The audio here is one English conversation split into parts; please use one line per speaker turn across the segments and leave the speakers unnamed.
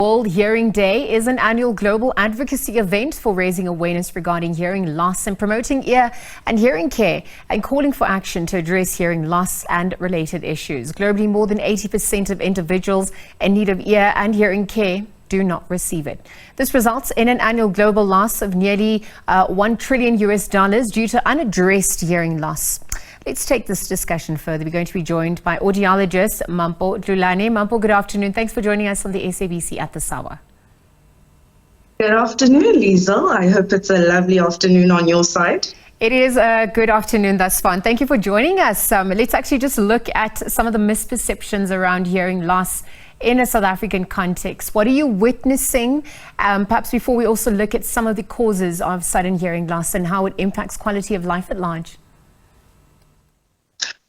World Hearing Day is an annual global advocacy event for raising awareness regarding hearing loss and promoting ear and hearing care and calling for action to address hearing loss and related issues. Globally, more than 80% of individuals in need of ear and hearing care do not receive it. This results in an annual global loss of nearly $1 trillion due to unaddressed hearing loss. Let's take this discussion further. We're going to be joined by audiologist Mampho Dlulane. Mampho, good afternoon. Thanks for joining us on the SABC at this hour.
Good afternoon, Liesl. I hope it's a lovely afternoon on your side.
It is a good afternoon thus far. Thank you for joining us. Let's actually just look at some of the misperceptions around hearing loss in a South African context. What are you witnessing? Perhaps before we also look at some of the causes of sudden hearing loss and how it impacts quality of life at large.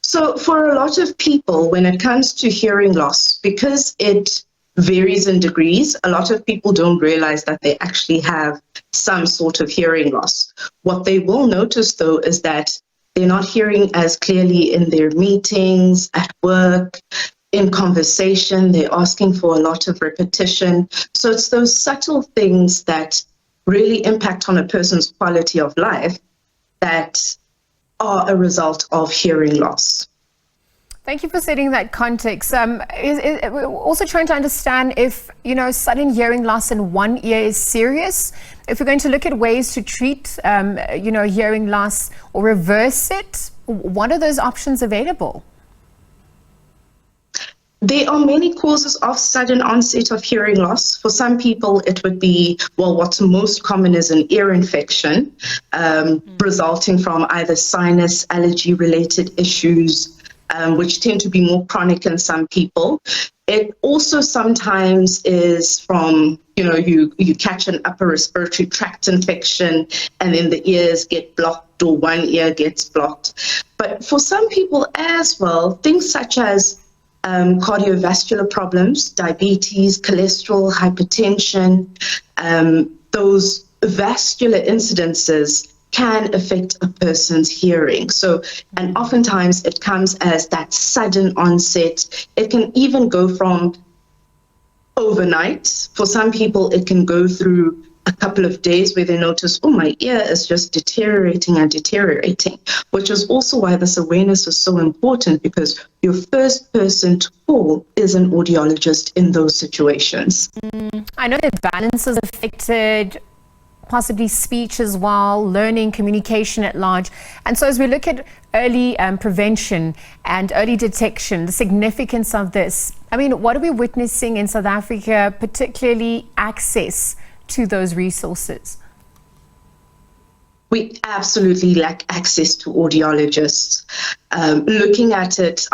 So for a lot of people, when it comes to hearing loss, because it varies in degrees, a lot of people don't realize that they actually have some sort of hearing loss. What they will notice, though, is that they're not hearing as clearly in their meetings, at work, in conversation. They're asking for a lot of repetition. So it's those subtle things that really impact on a person's quality of life that are a result of hearing loss.
Thank you for setting that context. We're also trying to understand if, sudden hearing loss in one ear is serious. If we're going to look at ways to treat, hearing loss or reverse it, what are those options available?
There are many causes of sudden onset of hearing loss. For some people, it would be, what's most common is an ear infection, resulting from either sinus, allergy-related issues, which tend to be more chronic in some people. It also sometimes is from, you catch an upper respiratory tract infection and then the ears get blocked or one ear gets blocked. But for some people as well, things such as cardiovascular problems, diabetes, cholesterol, hypertension, those vascular incidences can affect a person's hearing. So, and oftentimes it comes as that sudden onset. It can even go from overnight. For some people, it can go through a couple of days where they notice, oh, my ear is just deteriorating and deteriorating, which is also why this awareness is so important, because your first person to call is an audiologist in those situations.
I know that balance is affected, possibly speech as well, learning, communication at large. And so as we look at early prevention and early detection, the significance of this, what are we witnessing in South Africa, particularly access to those resources?
We absolutely lack access to audiologists. Looking at it,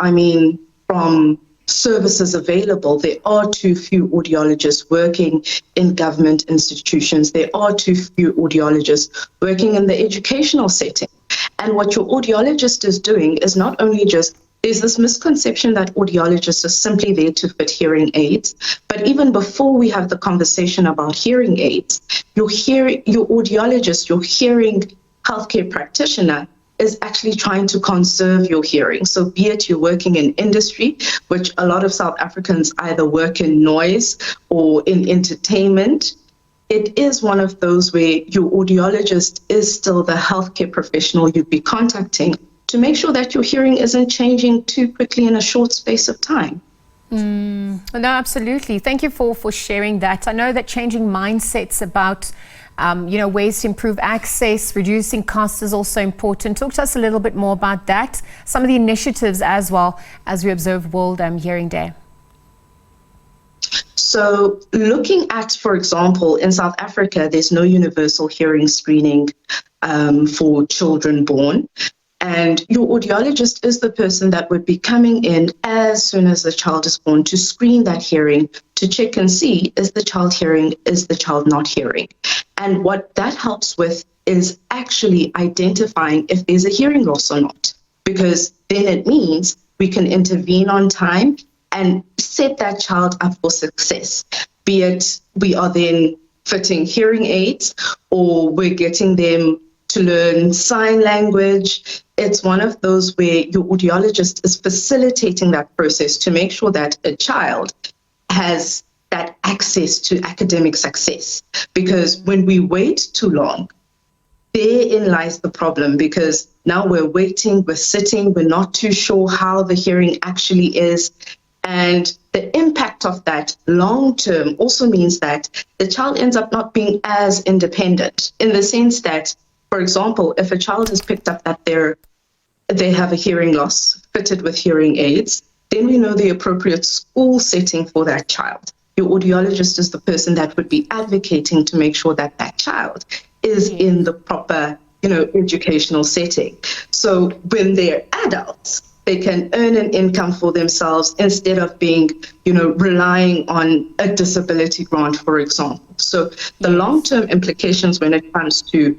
from services available, there are too few audiologists working in government institutions. There are too few audiologists working in the educational setting. And what your audiologist is doing is not only there's this misconception that audiologists are simply there to fit hearing aids, but even before we have the conversation about hearing aids, your audiologist, your hearing healthcare practitioner, is actually trying to conserve your hearing. So be it you're working in industry, which a lot of South Africans either work in noise or in entertainment, it is one of those where your audiologist is still the healthcare professional you'd be contacting to make sure that your hearing isn't changing too quickly in a short space of time.
No, absolutely. Thank you for sharing that. I know that changing mindsets about ways to improve access, reducing costs is also important. Talk to us a little bit more about that, some of the initiatives as well as we observe World Hearing Day.
So looking at, for example, in South Africa, there's no universal hearing screening for children born. And your audiologist is the person that would be coming in as soon as the child is born to screen that hearing, to check and see, is the child hearing, is the child not hearing? And what that helps with is actually identifying if there's a hearing loss or not, because then it means we can intervene on time and set that child up for success, be it we are then fitting hearing aids or we're getting them to learn sign language. It's one of those where your audiologist is facilitating that process to make sure that a child has that access to academic success. Because when we wait too long, therein lies the problem, because now we're waiting, we're sitting, we're not too sure how the hearing actually is. And the impact of that long term also means that the child ends up not being as independent, in the sense that, for example, if a child has picked up that they have a hearing loss fitted with hearing aids, then we know the appropriate school setting for that child. Your audiologist is the person that would be advocating to make sure that that child is in the proper, educational setting. So when they're adults, they can earn an income for themselves instead of being, relying on a disability grant, for example. So the long-term implications when it comes to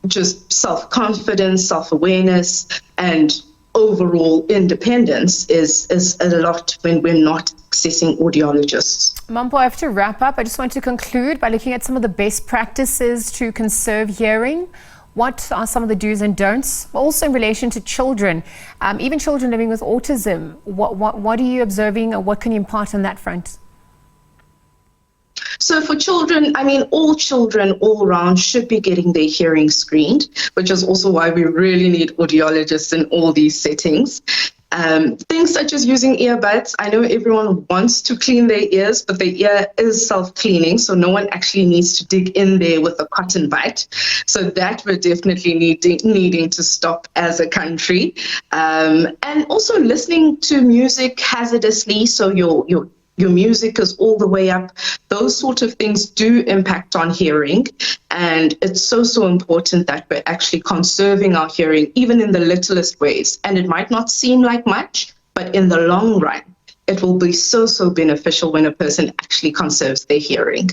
just self-confidence, self-awareness, and overall independence is a lot when we're not accessing audiologists.
Mampho, I have to wrap up. I just want to conclude by looking at some of the best practices to conserve hearing. What are some of the do's and don'ts? Also in relation to children, even children living with autism, what are you observing, or what can you impart on that front?
So for children, all children all around should be getting their hearing screened, which is also why we really need audiologists in all these settings. Things such as using earbuds. I know everyone wants to clean their ears, but the ear is self-cleaning, so no one actually needs to dig in there with a cotton bud. So that we're definitely needing to stop as a country. And also listening to music hazardously, so your music is all the way up. Those sort of things do impact on hearing. And it's so important that we're actually conserving our hearing, even in the littlest ways. And it might not seem like much, but in the long run, it will be so beneficial when a person actually conserves their hearing.